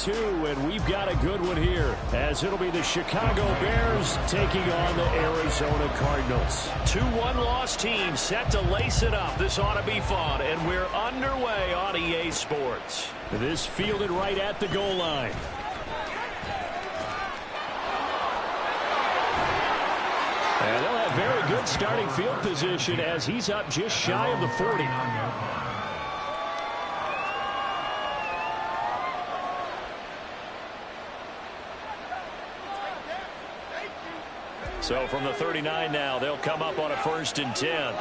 2, and we've got a good one here, as it'll be the Chicago Bears taking on the Arizona Cardinals. 2-1 loss team set to lace it up. This ought to be fun, and we're underway on EA Sports. This fielded right at the goal line. And they'll have very good starting field position as he's up just shy of the 40. So from the 39 now, they'll come up on a 1st and 10.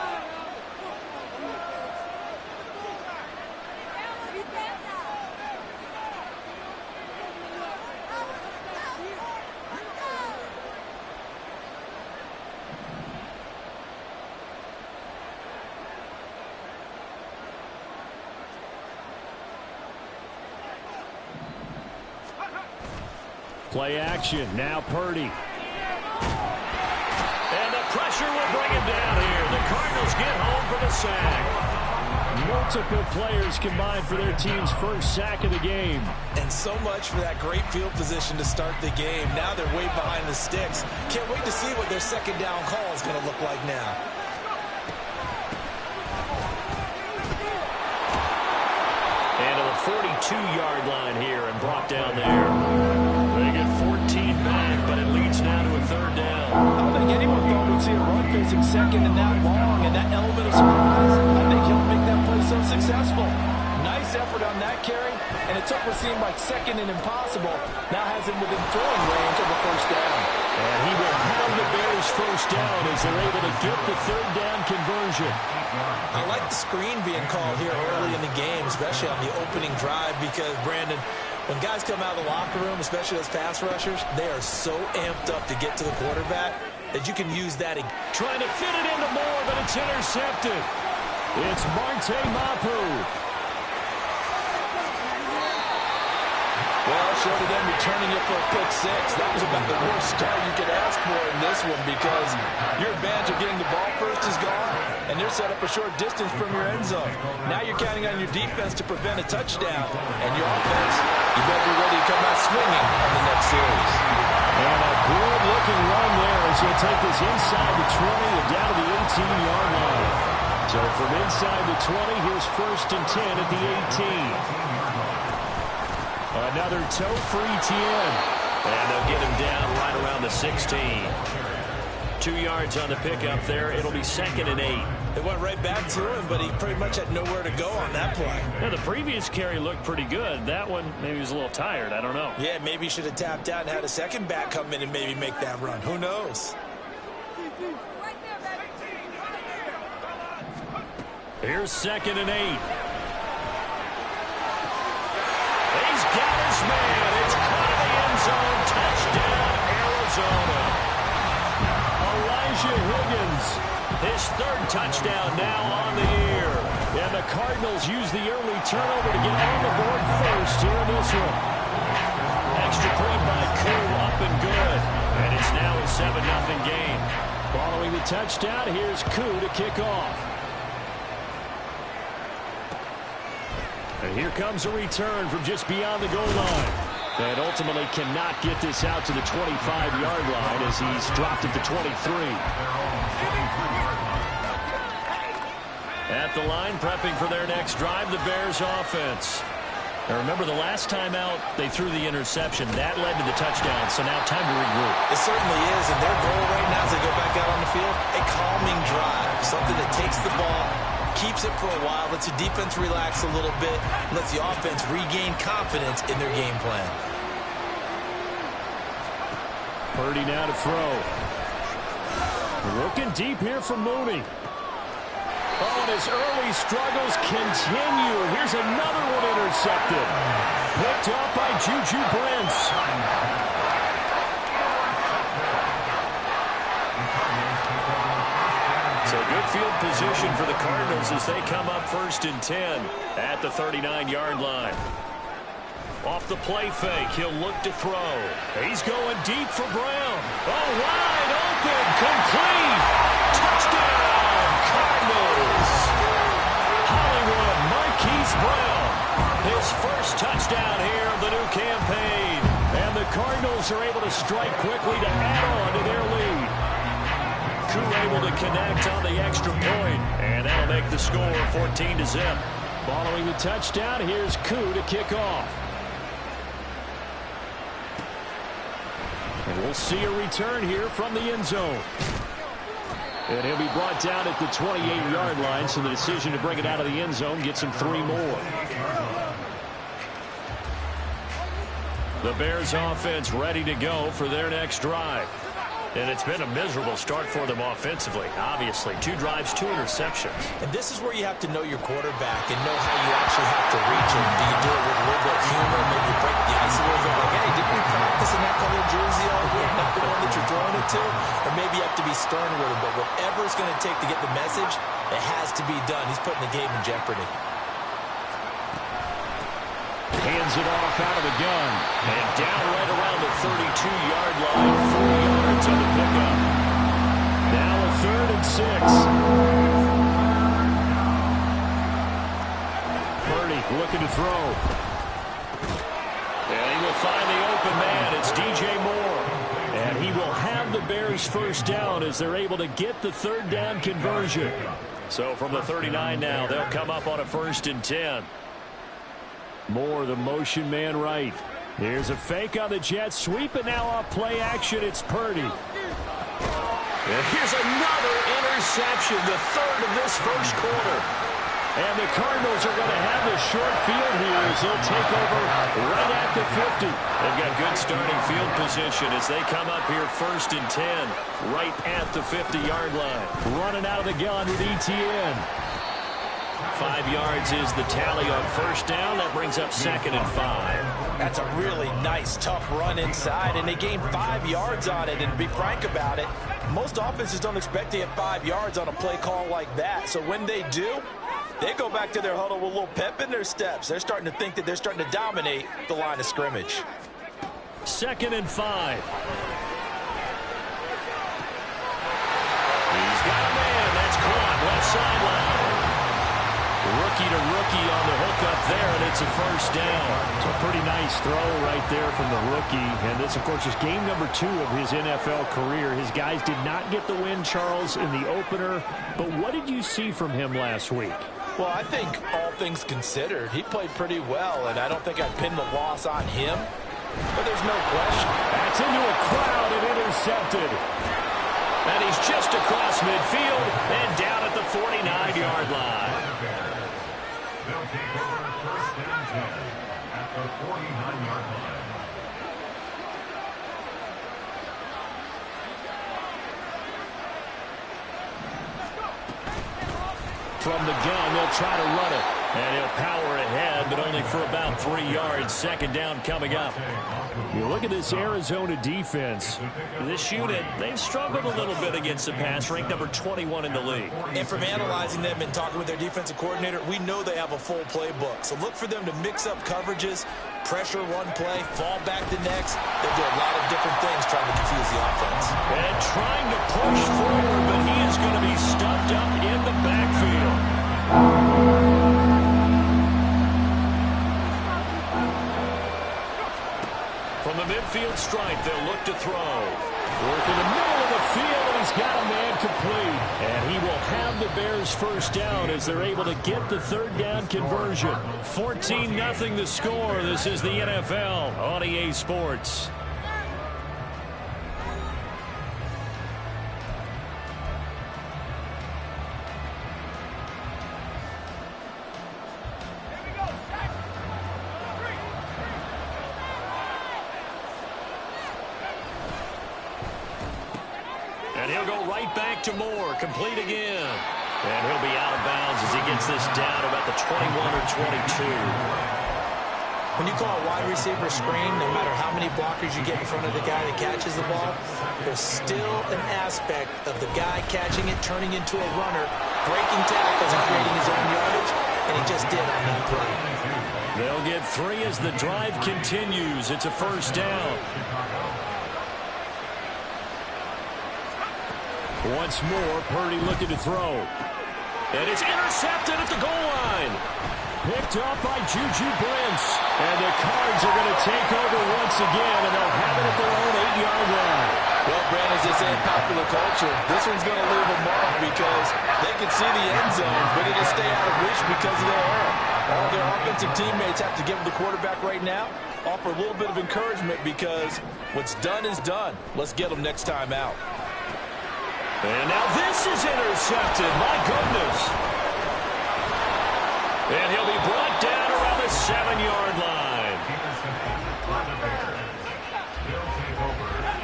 Play action. Now Purdy. And the pressure will bring him down here. The Cardinals get home for the sack. Multiple players combined for their team's first sack of the game. And so much for that great field position to start the game. Now they're way behind the sticks. Can't wait to see what their second down call is going to look like now. And to the 42-yard line here and brought down there. They get 14 back, but it leads now to a 3rd down. I don't think anyone thought we'd see a run facing second and that long, and that element of surprise, I think he'll make that play so successful. Nice effort on that carry, and it took what seemed like second and impossible. Now has him within throwing range of a 1st down. And he will have the Bears 1st down as they're able to get the 3rd down conversion. I like the screen being called here early in the game, especially on the opening drive, because, Brandon, when guys come out of the locker room, especially those pass rushers, they are so amped up to get to the quarterback that you can use that. Trying to fit it into Moore, but it's intercepted. It's Marte Mapu. Well, short of them returning it for a pick 6, that was about the worst start you could ask for in this one, because your advantage of getting the ball first is gone, and they're set up a short distance from your end zone. Now you're counting on your defense to prevent a touchdown, and your offense, you better be ready to come out swinging on the next series. And a good-looking run there as he'll take this inside the 20 and down to the 18-yard line. So from inside the 20, here's 1st and 10 at the 18. Another toe for Etienne. And they'll get him down right around the 16. 2 yards on the pickup there. It'll be 2nd and 8. It went right back to him, but he pretty much had nowhere to go on that play. Yeah, the previous carry looked pretty good. That one, maybe he was a little tired. I don't know. Yeah, maybe he should have tapped out and had a second back come in and maybe make that run. Who knows? Here's 2nd and 8. He's got his man. It's caught in the end zone. Touchdown, Arizona. Elijah Higgins. His 3rd touchdown now on the year. And the Cardinals use the early turnover to get on the board first here in this one. Extra point by Koo, up and good. And it's now a 7-0 game. Following the touchdown, here's Koo to kick off. And here comes a return from just beyond the goal line. And ultimately cannot get this out to the 25-yard line as he's dropped at the 23. At the line, prepping for their next drive, the Bears offense. Now remember, the last time out, they threw the interception. That led to the touchdown, so now time to regroup. It certainly is, and their goal right now as they go back out on the field, a calming drive, something that takes the ball, keeps it for a while, lets the defense relax a little bit, lets the offense regain confidence in their game plan. Purdy now to throw. Looking deep here for Mooney. Oh, and his early struggles continue. Here's another one intercepted. Picked off by Juju Brents. So good field position for the Cardinals as they come up 1st and 10 at the 39-yard line. Off the play fake, he'll look to throw. He's going deep for Brown. Oh, wide open, complete. Touchdown, Cardinals. Hollywood Marquise Brown, Cardinals' first touchdown here of the new campaign. And the Cardinals are able to strike quickly to add on to their lead. Koo able to connect on the extra point, and that'll make the score 14-0. Following the touchdown, here's Koo to kick off. And we'll see a return here from the end zone. And he'll be brought down at the 28-yard line, so the decision to bring it out of the end zone gets him 3 more. The Bears offense ready to go for their next drive. And it's been a miserable start for them offensively. Obviously, 2 drives, 2 interceptions. And this is where you have to know your quarterback and know how you actually have to reach him. Do you do it with a little bit of humor, maybe break the ice a little bit, like, hey, didn't we practice in that color jersey all week, not the one that you're throwing it to? Or maybe you have to be stern with him, but whatever it's going to take to get the message, it has to be done. He's putting the game in jeopardy. Hands it off out of the gun. And down right around the 32-yard line, 4 yards on the pickup. Now a 3rd and 6. Purdy looking to throw. And he will find the open man. It's DJ Moore. And he will have the Bears first down as they're able to get the 3rd down conversion. So from the 39 now, they'll come up on a 1st and 10. Moore, the motion man right. Here's a fake on the jet sweep, and now off play action, it's Purdy. And here's another interception, the 3rd of this first quarter. And the Cardinals are going to have the short field here as they'll take over right at the 50. They've got good starting field position as they come up here 1st and 10, right at the 50-yard line. Running out of the gun with ETN. 5 yards is the tally on 1st down. That brings up 2nd and 5. That's a really nice, tough run inside, and they gained 5 yards on it. And to be frank about it, most offenses don't expect to get 5 yards on a play call like that. So when they do, they go back to their huddle with a little pep in their steps. They're starting to think that they're starting to dominate the line of scrimmage. 2nd and 5. He's got a man. That's caught left sideline. Rookie to rookie on the hook up there, and it's a 1st down. It's a pretty nice throw right there from the rookie. And this, of course, is game number 2 of his NFL career. His guys did not get the win, Charles, in the opener. But what did you see from him last week? Well, I think all things considered, he played pretty well, and I don't think I'd pin the loss on him. But there's no question. That's into a crowd and intercepted. And he's just across midfield and down at the 49-yard line. They'll take over 1st and 10 at the 49-yard line. From the gun, they'll try to run it. And he'll power ahead, but only for about 3 yards. 2nd down coming up. You look at this Arizona defense. This unit, they've struggled a little bit against the pass, ranked number 21 in the league. And from analyzing them and talking with their defensive coordinator, we know they have a full playbook. So look for them to mix up coverages, pressure one play, fall back the next. They'll do a lot of different things trying to confuse the offense. And trying to push forward, but he is going to be stuffed up in the backfield. From the midfield stripe, they'll look to throw. Work in the middle of the field, and he's got a man complete. And he will have the Bears first down as they're able to get the 3rd down conversion. 14-0 the score. This is the NFL on EA Sports. And he'll go right back to Moore, complete again. And he'll be out of bounds as he gets this down about the 21 or 22. When you call a wide receiver screen, no matter how many blockers you get in front of the guy that catches the ball, there's still an aspect of the guy catching it, turning into a runner, breaking tackles and creating his own yardage, and he just did on that play. They'll get 3 as the drive continues. It's a 1st down. Once more, Purdy looking to throw. And it's intercepted at the goal line. Picked up by Juju Brents. And the Cards are going to take over once again, and they'll have it at their own 8-yard line. Well, Brandon, as they say in popular culture, this one's going to leave a mark because they can see the end zone, but it'll stay out of reach because of their error. All their offensive teammates have to give the quarterback right now, offer a little bit of encouragement because what's done is done. Let's get them next time out. And now this is intercepted. My goodness. And he'll be brought down around the 7-yard line.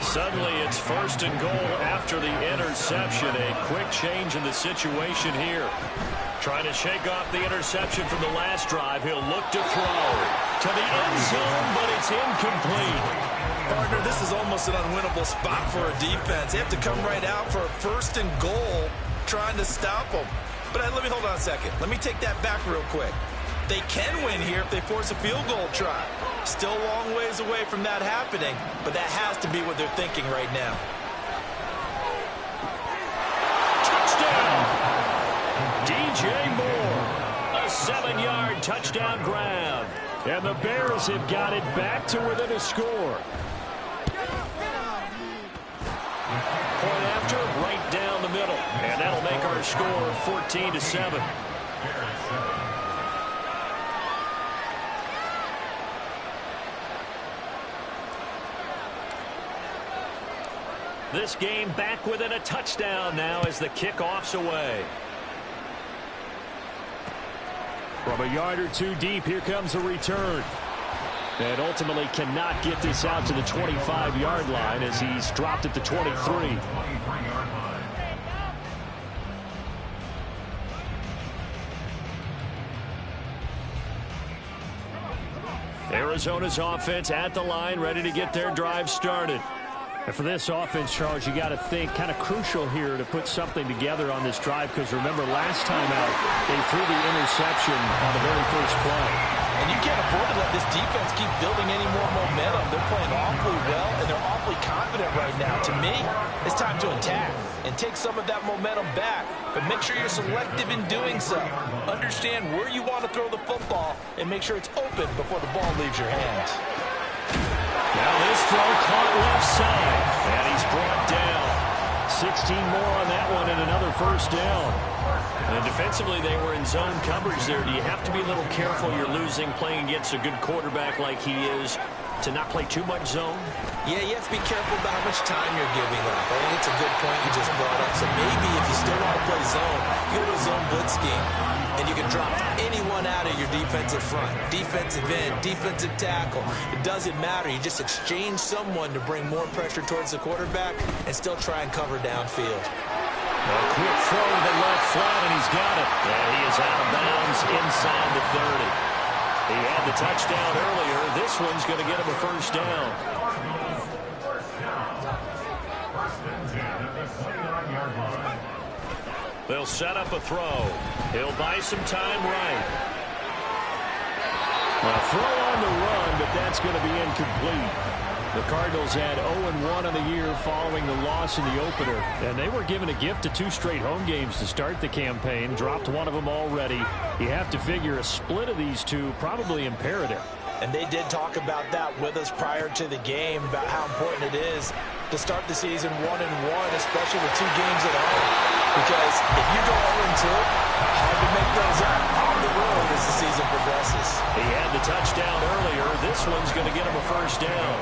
Suddenly it's 1st and goal after the interception. A quick change in the situation here. Trying to shake off the interception from the last drive. He'll look to throw to the end zone, but it's incomplete. Partner, this is almost an unwinnable spot for a defense. They have to come right out for a 1st and goal trying to stop them. But let me hold on a second. Let me take that back real quick. They can win here if they force a field goal try. Still a long ways away from that happening, but that has to be what they're thinking right now. Touchdown! DJ Moore. A 7-yard touchdown grab. And the Bears have got it back to within a score. Point after, right down the middle. And that'll make our score 14-7. This game back within a touchdown now as the kickoff's away. From a yard or two deep, here comes a return. And ultimately cannot get this out to the 25-yard line as he's dropped at the 23. Arizona's offense at the line, ready to get their drive started. And for this offense, Charles, you got to think kind of crucial here to put something together on this drive because remember last time out they threw the interception on the very first play. And you can't afford to let this defense keep building any more momentum. They're playing awfully well, and they're awfully confident right now. To me, it's time to attack and take some of that momentum back, but make sure you're selective in doing so. Understand where you want to throw the football and make sure it's open before the ball leaves your hands. Now this throw caught left side, and he's brought down. 16 more on that one and another first down. And defensively, they were in zone coverage there. Do you have to be a little careful? You're losing playing against a good quarterback like he is to not play too much zone? Yeah, you have to be careful about how much time you're giving up. I think it's a good point you just brought up. So maybe if you still want to play zone, you go to a zone blitz scheme, and you can drop anyone out of your defensive front. Defensive end, defensive tackle. It doesn't matter. You just exchange someone to bring more pressure towards the quarterback and still try and cover downfield. A quick throw to the left flat, and he's got it. And he is out of bounds inside the 30. He had the touchdown earlier. This one's going to get him a first down. They'll set up a throw. He'll buy some time right. A throw on the run, but that's going to be incomplete. The Cardinals had 0-1 on the year following the loss in the opener, and they were given a gift of 2 straight home games to start the campaign. Dropped one of them already. You have to figure a split of these two probably imperative. And they did talk about that with us prior to the game, about how important it is to start the season 1-1, especially with 2 games at home. Because if you go 0-2, hard to make those up on the road as the season progresses. He had the touchdown earlier. This one's going to get him a first down.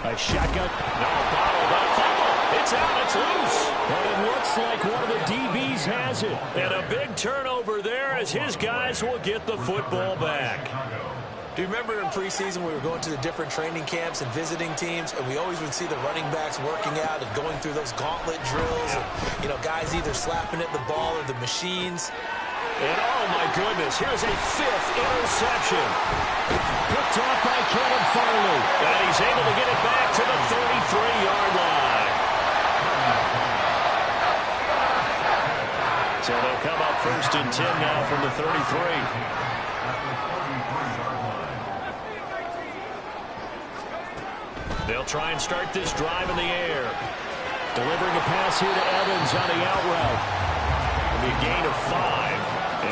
A shotgun. No, bottled up. It's out. It's loose. But it looks like one of the DBs has it. And a big turnover there as his guys will get the football back. Do you remember in preseason we were going to the different training camps and visiting teams, and we always would see the running backs working out and going through those gauntlet drills, and, guys either slapping at the ball or the machines. And oh my goodness, here's a 5th interception. Picked off by Kevin Farley. And he's able to get it back to the 33-yard line. So they'll come up 1st and 10 now from the 33. They'll try and start this drive in the air. Delivering a pass here to Evans on the out route. It'll be a gain of 5,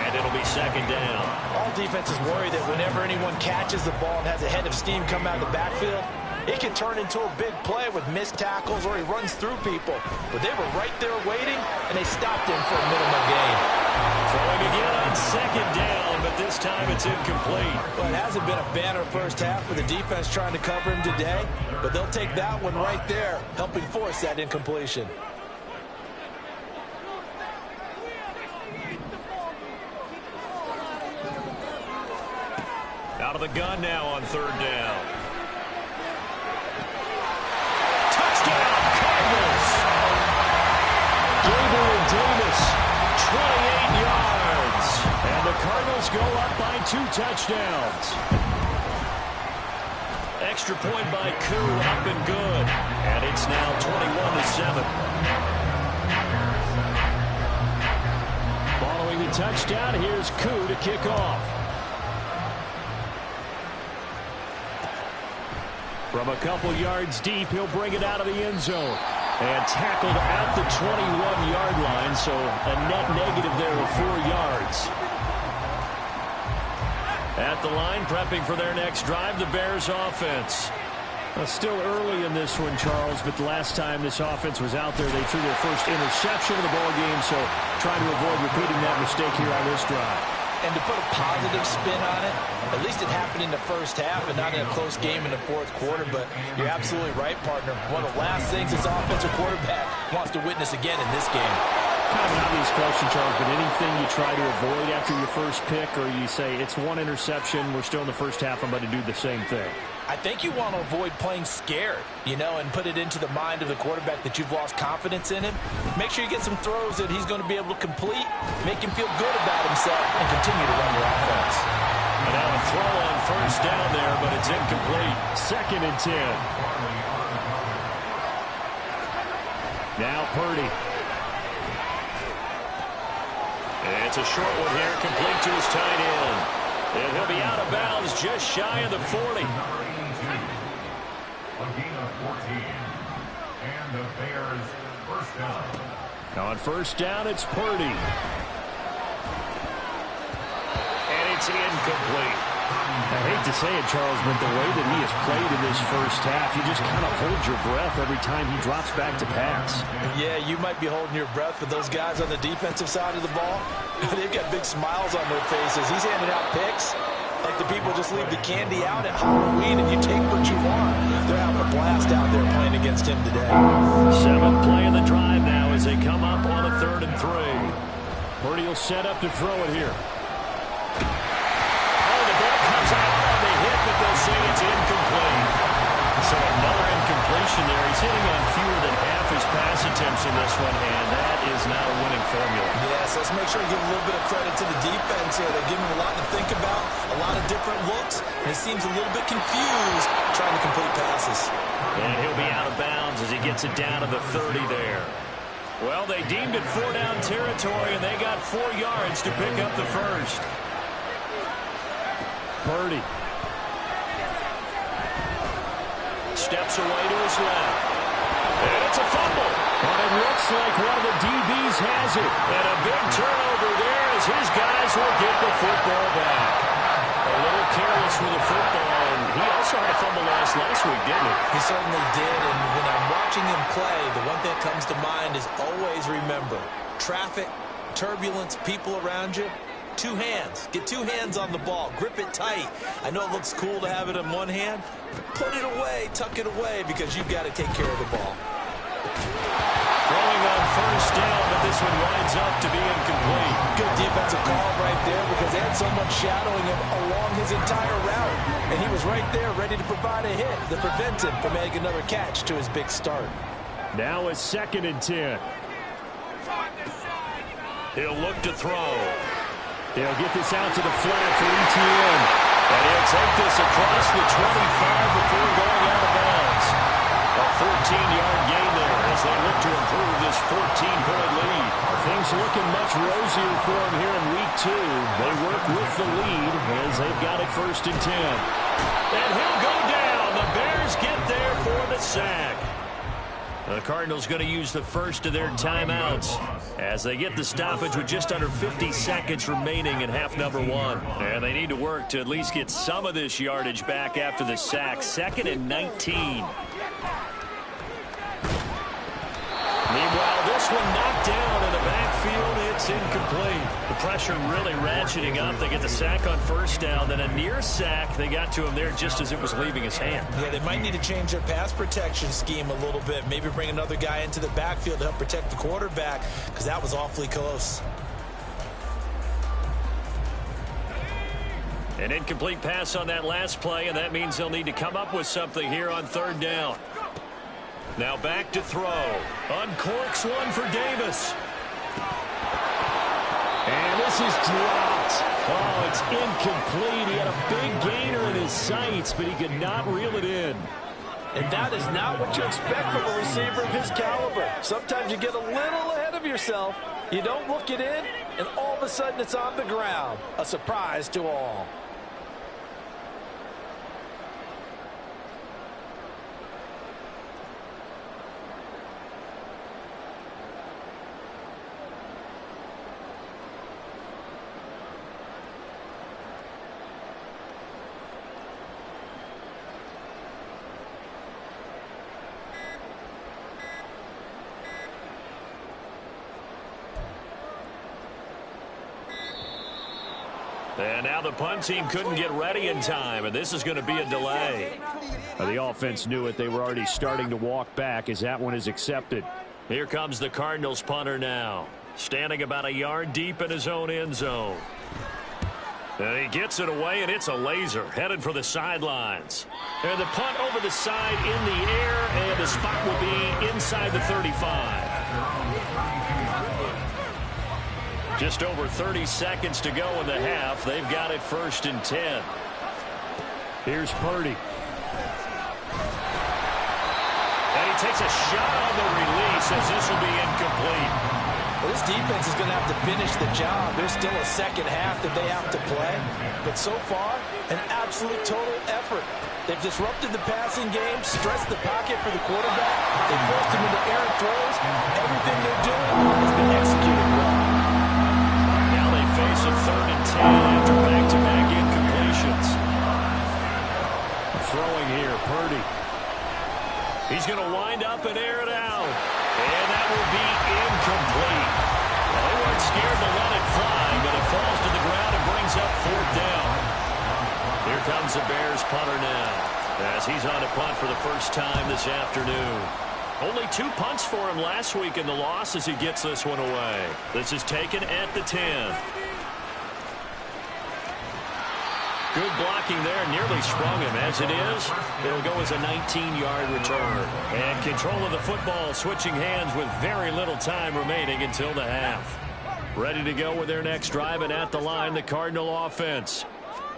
and it'll be second down. All defenses worry that whenever anyone catches the ball and has a head of steam come out of the backfield, it can turn into a big play with missed tackles or he runs through people. But they were right there waiting, and they stopped him for a minimal gain. Throwing again on second down, but this time it's incomplete. Well, it hasn't been a banner first half with the defense trying to cover him today, but they'll take that one right there, helping force that incompletion. Out of the gun now on third down. Cardinals. Gabriel Davis, 28 yards. And the Cardinals go up by 2 touchdowns. Extra point by Koo, up and good. And it's now 21-7. Following the touchdown, here's Koo to kick off. From a couple yards deep, he'll bring it out of the end zone. And tackled at the 21-yard line, so a net negative there of 4 yards. At the line, prepping for their next drive, the Bears offense. Still early in this one, Charles, but the last time this offense was out there, they threw their first interception of the ball game, so trying to avoid repeating that mistake here on this drive. And to put a positive spin on it, at least it happened in the first half and not in a close game in the fourth quarter. But you're absolutely right, partner. One of the last things this offensive quarterback wants to witness again in this game. Kind of an obvious question, Charles, but anything you try to avoid after your first pick, or you say it's one interception, we're still in the first half, I'm about to do the same thing? I think you want to avoid playing scared, and put it into the mind of the quarterback that you've lost confidence in him. Make sure you get some throws that he's going to be able to complete, make him feel good about himself, and continue to run your offense. And now a throw on first down there, but it's incomplete. Second and 10. Now Purdy. It's a short one here, complete to his tight end. And he'll be out of bounds just shy of the 40. A gain of 14. And the Bears first down. On first down, it's Purdy. And it's incomplete. I hate to say it, Charles, but the way that he has played in this first half, you just kind of hold your breath every time he drops back to pass. Yeah, you might be holding your breath, but those guys on the defensive side of the ball, they've got big smiles on their faces. He's handing out picks like the people just leave the candy out at Halloween and you take what you want. They're having a blast out there playing against him today. 7th play of the drive now as they come up on a 3rd and 3. Purdy will set up to throw it here. But they'll say it's incomplete. So another incompletion there. He's hitting on fewer than half his pass attempts in this one, and that is not a winning formula. Yes, let's make sure we give a little bit of credit to the defense here. They give him a lot to think about, a lot of different looks, and he seems a little bit confused trying to complete passes. And he'll be out of bounds as he gets it down to the 30 there. Well, they deemed it 4-down territory, and they got 4 yards to pick up the first. Purdy. Steps away to his left. And it's a fumble. But it looks like one of the DBs has it. And a big turnover there as his guys will get the football back. A little careless with the football, and he also had a fumble last week, didn't he? He certainly did, and when I'm watching him play, the one thing that comes to mind is always remember, traffic, turbulence, people around you, 2 hands. Get 2 hands on the ball. Grip it tight. I know it looks cool to have it in one hand. Put it away. Tuck it away because you've got to take care of the ball. Throwing on first down, but this one winds up to be incomplete. Good defensive call right there because they had someone shadowing him along his entire route. And he was right there ready to provide a hit that prevents him from making another catch to his big start. Now a 2nd and 10. He'll look to throw. They'll get this out to the flat for ETN. And he'll take this across the 25 before going out of bounds. A 14-yard gain there as they look to improve this 14-point lead. Things looking much rosier for him here in week 2. They work with the lead as they've got it 1st and 10. And he'll go down. The Bears get there for the sack. The Cardinals going to use the first of their timeouts as they get the stoppage with just under 50 seconds remaining in half number one. And they need to work to at least get some of this yardage back after the sack. 2nd and 19. Meanwhile, this one knocked down in the backfield. It's incomplete. The pressure really ratcheting up. They get the sack on first down, then a near sack. They got to him there just as it was leaving his hand. Yeah, they might need to change their pass protection scheme a little bit. Maybe bring another guy into the backfield to help protect the quarterback, because that was awfully close. An incomplete pass on that last play, and that means they'll need to come up with something here on 3rd down. Now back to throw. Uncorks one for Davis. And this is dropped. Oh, it's incomplete. He had a big gainer in his sights, but he could not reel it in. And that is not what you expect from a receiver of his caliber. Sometimes you get a little ahead of yourself. You don't look it in, and all of a sudden it's on the ground. A surprise to all. And now the punt team couldn't get ready in time, and this is going to be a delay. The offense knew it. They were already starting to walk back as that one is accepted. Here comes the Cardinals punter now, standing about a yard deep in his own end zone. And he gets it away, and it's a laser headed for the sidelines. And the punt over the side in the air, and the spot will be inside the 35. Just over 30 seconds to go in the half. They've got it 1st and 10. Here's Purdy. And he takes a shot on the release as this will be incomplete. Well, this defense is going to have to finish the job. There's still a second half that they have to play. But so far, an absolute total effort. They've disrupted the passing game, stressed the pocket for the quarterback. They forced him into errant throws. Everything they're doing has been executed well. Face of 3rd and 10 after back-to-back incompletions. Throwing here, Purdy. He's going to wind up and air it out. And that will be incomplete. Well, they weren't scared to let it fly, but it falls to the ground and brings up 4th down. Here comes the Bears punter now, as he's on a punt for the first time this afternoon. Only 2 punts for him last week in the loss as he gets this one away. This is taken at the 10. Good blocking there, nearly sprung him. As it is, it'll go as a 19-yard return. And control of the football switching hands with very little time remaining until the half. Ready to go with their next drive, and at the line, the Cardinal offense.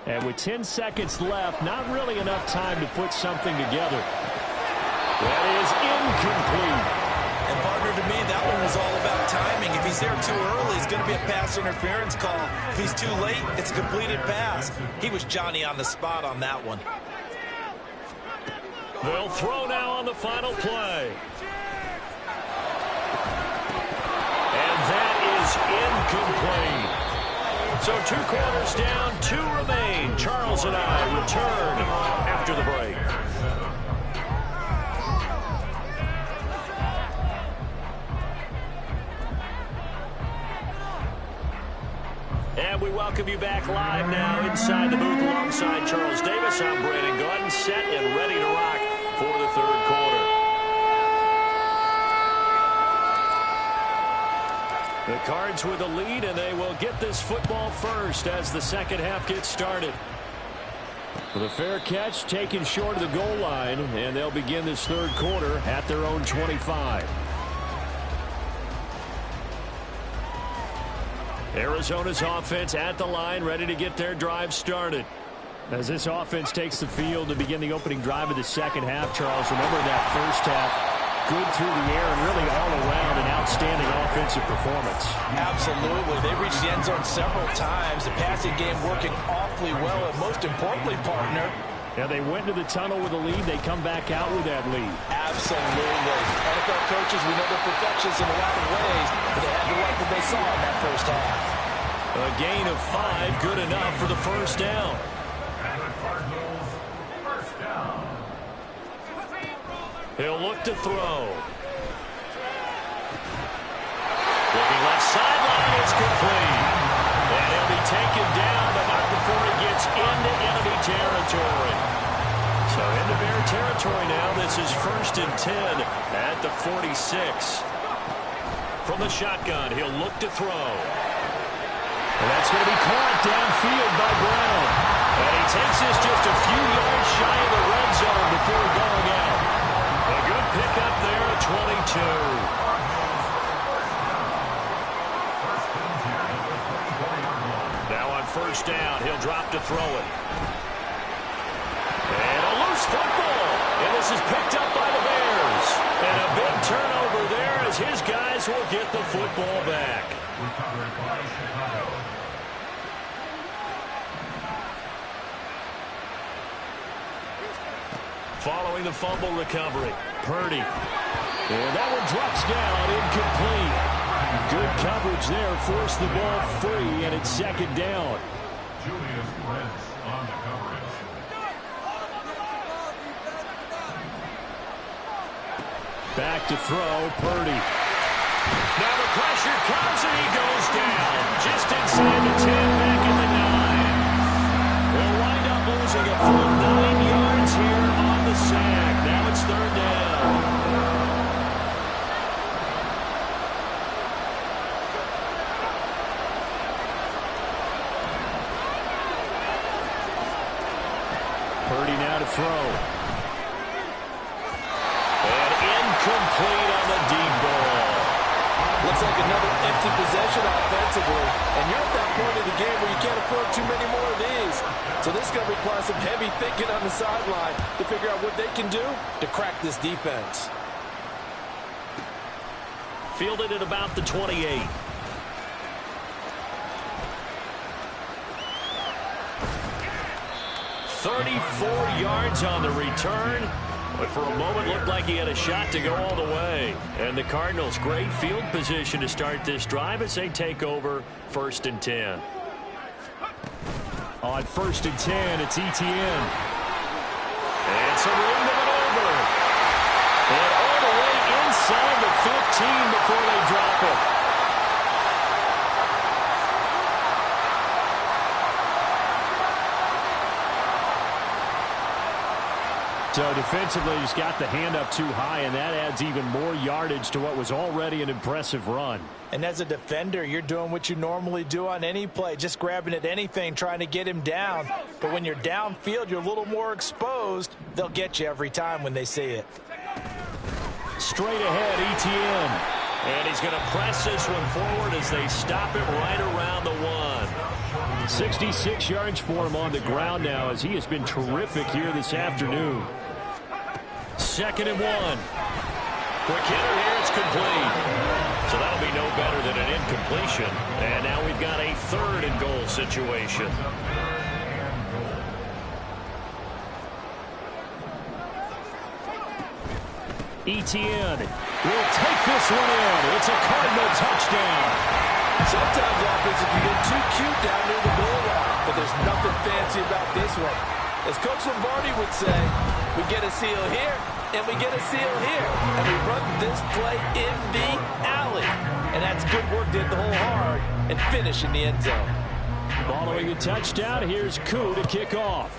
And with 10 seconds left, not really enough time to put something together. That is incomplete. And, partner, to me, that one was all about timing. If he's there too early, it's going to be a pass interference call. If he's too late, it's a completed pass. He was Johnny on the spot on that one. They'll throw now on the final play. And that is incomplete. So 2 quarters down, 2 remain. Charles and I return after the break. And we welcome you back live now inside the booth alongside Charles Davis. I'm Brandon Gaudin, set and ready to rock for the 3rd quarter. The Cards with a lead, and they will get this football first as the second half gets started. With a fair catch taken short of the goal line, and they'll begin this 3rd quarter at their own 25. Arizona's offense at the line, ready to get their drive started. As this offense takes the field to begin the opening drive of the second half, Charles, remember that first half, good through the air and really all around an outstanding offensive performance. Absolutely. They reached the end zone several times. The passing game working awfully well, and most importantly, partner, Yeah, they went to the tunnel with a lead. They come back out with that lead. Absolutely. NFL coaches, we know they're perfectionists in a lot of ways, but they had to like what they saw in that first half. A gain of 5, good enough for the first down. And the Cardinals, first down. He'll look to throw. Looking left sideline, it's complete. And he'll be taken down, but not before he gets into enemy territory. So into Bear territory now. This is 1st and 10 at the 46. From the shotgun, he'll look to throw. And that's going to be caught downfield by Brown. And he takes this just a few yards shy of the red zone before going out. A good pickup there at 22. Now on 1st down, he'll drop to throw it. And a loose football. And this is picked up by the Bears. And a big turnover there as his guys will get the football back. Recovered by Chicago. Following the fumble recovery, Purdy. And that one drops down, incomplete. Good coverage there, forced the ball free, and it's 2nd down. Julius Brents on the coverage. Back to throw, Purdy. Now the pressure comes, and he goes down. Just inside the 10, back at the 9. We'll wind up losing a full 9 yards here on the sack. Now it's 3rd down. Purdy now to throw. And incomplete on the deep ball. Looks like another empty possession offensively. And you're at that point of the game where you can't afford too many more of these. So this is going to require some heavy thinking on the sideline to figure out what they can do to crack this defense. Fielded at about the 28. "34 yards on the return. But for a moment, looked like he had a shot to go all the way. And the Cardinals, great field position to start this drive as they take over 1st and 10. On 1st and 10, it's ETN. And some room to maneuver. And all the way inside the 15 before they drop it. So defensively, he's got the hand up too high, and that adds even more yardage to what was already an impressive run. And as a defender, you're doing what you normally do on any play, just grabbing at anything, trying to get him down. But when you're downfield, you're a little more exposed. They'll get you every time when they see it. Straight ahead, ETN. And he's going to press this one forward as they stop it right around the 1. 66 yards for him on the ground now as he has been terrific here this afternoon. 2nd and 1. Quick hitter here, it's complete. So that'll be no better than an incompletion. And now we've got a 3rd and goal situation. ETN will take this one in. It's a Cardinal touchdown. Sometimes offense can get too cute down near the goal line, but there's nothing fancy about this one. As Coach Lombardi would say, we get a seal here, and we get a seal here, and we run this play in the alley. And that's good work to hit the hole hard and finish in the end zone. Following a touchdown, here's Koo to kick off.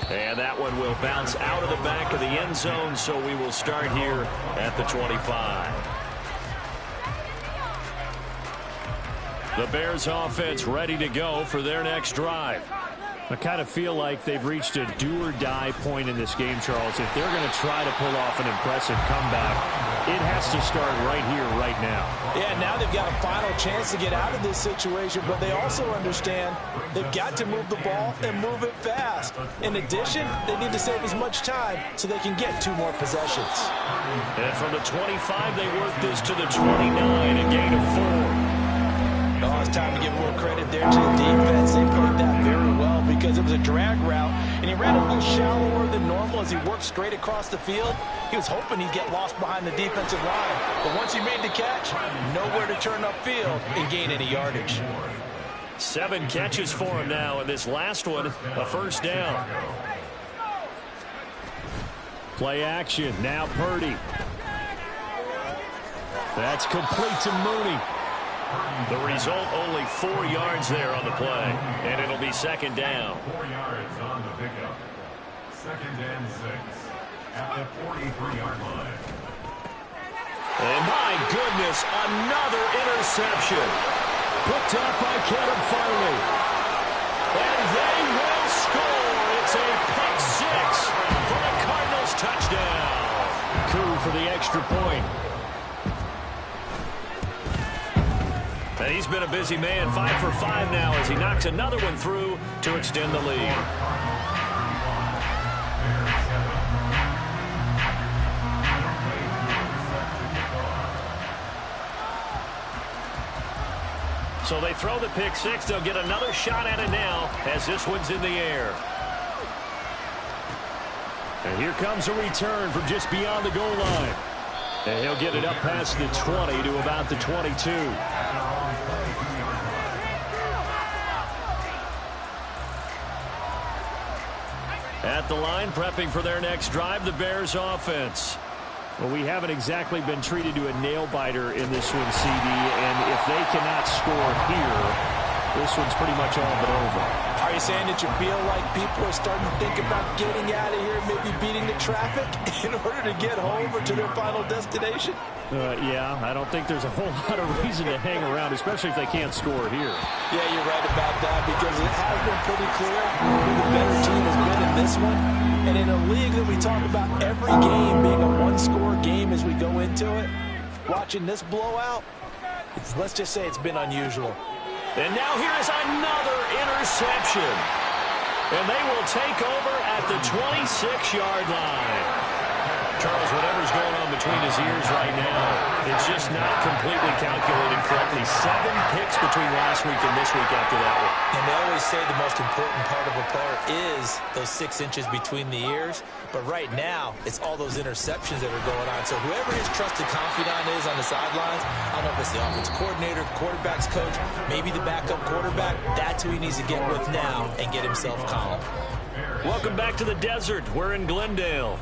And that one will bounce out of the back of the end zone, so we will start here at the 25. The Bears offense ready to go for their next drive. I kind of feel like they've reached a do-or-die point in this game, Charles. If they're going to try to pull off an impressive comeback, it has to start right here, right now. Yeah, now they've got a final chance to get out of this situation, but they also understand they've got to move the ball and move it fast. In addition, they need to save as much time so they can get 2 more possessions. And from the 25, they work this to the 29, a gain of 4. Oh, it's time to give a little credit there to the defense. They played that very straight across the field. He was hoping he'd get lost behind the defensive line. But once he made the catch, nowhere to turn upfield and gain any yardage. 7 catches for him now, and this last one, a first down. Play action. Now Purdy. That's complete to Mooney. The result, only 4 yards there on the play, and it'll be second down. 4 yards on the pickup. Second and 6 at the 43-yard line. And my goodness, another interception. Picked up by Kevin Farley. And they will score. It's a pick 6 for the Cardinals touchdown. Coup for the extra point. And he's been a busy man, 5 for 5 now as he knocks another one through to extend the lead. So they throw the pick 6. They'll get another shot at it now as this one's in the air. And here comes a return from just beyond the goal line. And he'll get it up past the 20 to about the 22. At the line, prepping for their next drive, the Bears offense. Well, we haven't exactly been treated to a nail-biter in this one, CD, and if they cannot score here, this one's pretty much all but over. Are you saying that you feel like people are starting to think about getting out of here, maybe beating the traffic in order to get home or to their final destination? Yeah, I don't think there's a whole lot of reason to hang around, especially if they can't score here. Yeah, you're right about that because it has been pretty clear who the better team has been in this one. And in a league that we talk about every game being a one-score game as we go into it, watching this blowout, let's just say it's been unusual. And now here's another interception. And they will take over at the 26-yard line. Charles, whatever's going on between his ears right now, it's just not completely calculated correctly. 7 picks between last week and this week after that one. And they always say the most important part of a player is those 6 inches between the ears. But right now, it's all those interceptions that are going on. So whoever his trusted confidant is on the sidelines, I don't know if it's the offensive coordinator, the quarterback's coach, maybe the backup quarterback, that's who he needs to get with now and get himself calm. Welcome back to the desert. We're in Glendale.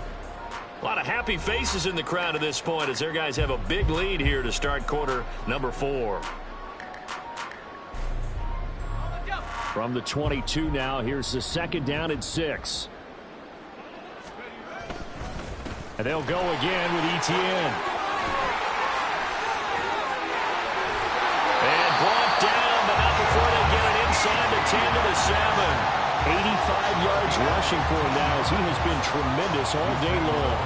A lot of happy faces in the crowd at this point as their guys have a big lead here to start quarter number 4. From the 22 now, here's the second down and 6. And they'll go again with Etienne. And brought down, but not before they get it inside the 10 to the 7. 85 yards rushing for him now as he has been tremendous all day long.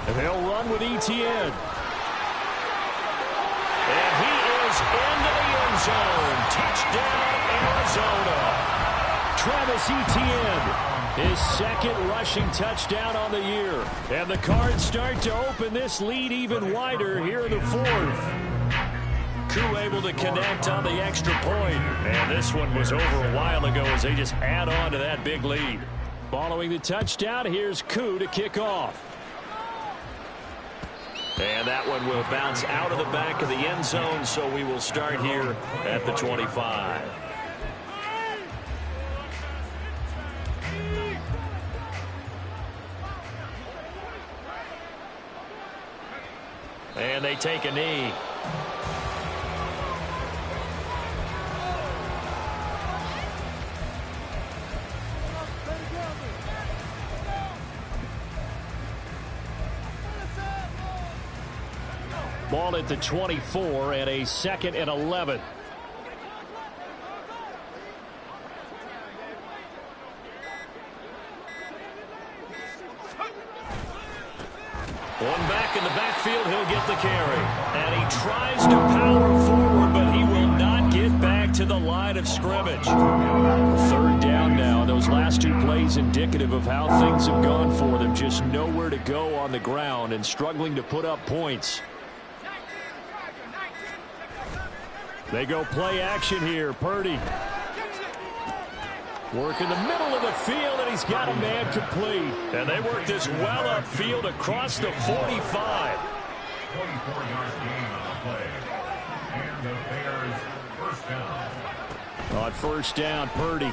And they'll run with Etienne. And he is into the end zone. Touchdown, Arizona. Travis Etienne, his second rushing touchdown on the year. And the Cards start to open this lead even wider here in the 4th. Koo able to connect on the extra point. And this one was over a while ago as they just add on to that big lead. Following the touchdown, here's Koo to kick off. And that one will bounce out of the back of the end zone, so we will start here at the 25. And they take a knee. Ball at the 24 and a 2nd and 11. One back in the backfield, he'll get the carry. And he tries to power forward, but he will not get back to the line of scrimmage. 3rd down now. Those last 2 plays indicative of how things have gone for them. Just nowhere to go on the ground and struggling to put up points. They go play action here. Purdy. Work in the middle of the field, and he's got a man complete. And they work this well upfield across the 45. 24-yard gain on the play. And the Bears first down. On first down, Purdy.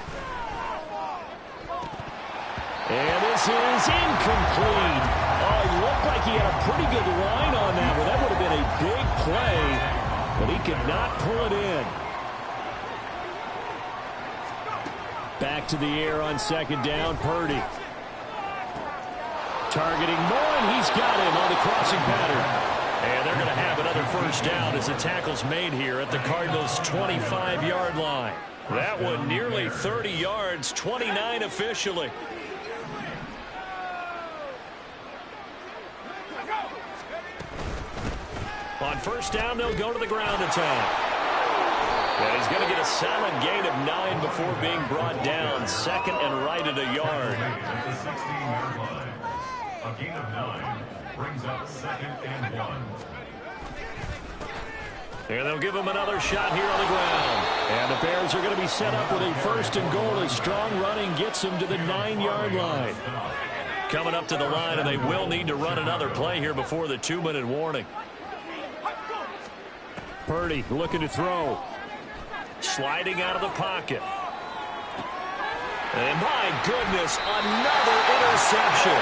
And this is incomplete. Oh, it looked like he had a pretty good line on that one. That would have been a big play, but he could not pull it in. Back to the air on second down, Purdy. Targeting more, and he's got him on the crossing pattern. And they're going to have another first down as the tackle's made here at the Cardinals' 25-yard line. That one nearly 30 yards, 29 officially. On first down, they'll go to the ground attack. And he's going to get a solid gain of 9 before being brought down. Second and right at a yard. At the 16-yard line. A gain of 9 brings up second and 1. And they'll give him another shot here on the ground. And the Bears are going to be set up with a first and goal as strong running gets them to the 9-yard line. Coming up to the line, and they will need to run another play here before the 2-minute warning. Purdy looking to throw. Sliding out of the pocket. And my goodness, another interception.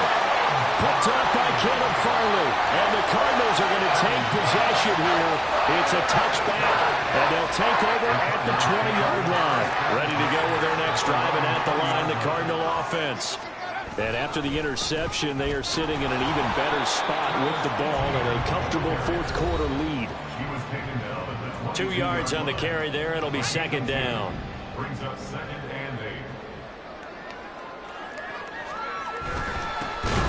Picked up by Caleb Farley. And the Cardinals are going to take possession here. It's a touchback, and they'll take over at the 20-yard line. Ready to go with their next drive, and at the line, the Cardinal offense. And after the interception, they are sitting in an even better spot with the ball and a comfortable fourth-quarter lead. 2 yards on the carry there. It'll be second down. Brings up second and 8.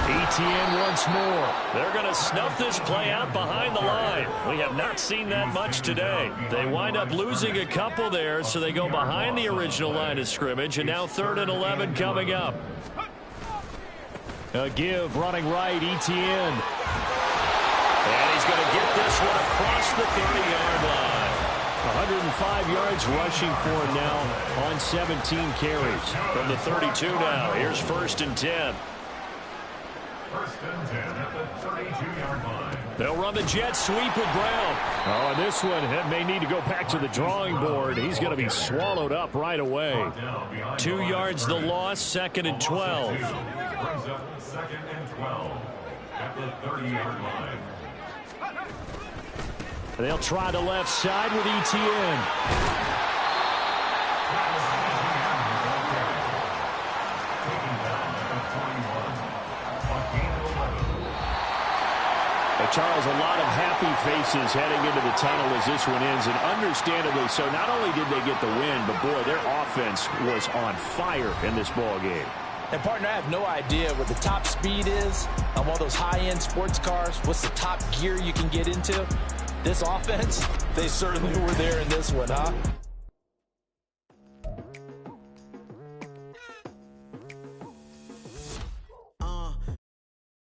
ETN once more. They're going to snuff this play out behind the line. We have not seen that much today. They wind up losing a couple there, so they go behind the original line of scrimmage, and now 3rd and 11 coming up. A give running right, ETN. And he's going to get this one across the 30-yard line. 105 yards rushing for him now on 17 carries. From the 32 now, here's 1st and 10. 1st and 10 at the 32-yard line. They'll run the jet sweep with Brown. Oh, and this one may need to go back to the drawing board. He's going to be swallowed up right away. 2 yards the loss, 2nd and 12. Brings up 2nd and 12 at the 30-yard line. They'll try the left side with ETN. Charles, a lot of happy faces heading into the tunnel as this one ends, and understandably so. Not only did they get the win, but boy, their offense was on fire in this ball game. And, partner, I have no idea what the top speed is on one of those high-end sports cars. What's the top gear you can get into? This offense, they certainly were there in this one, huh?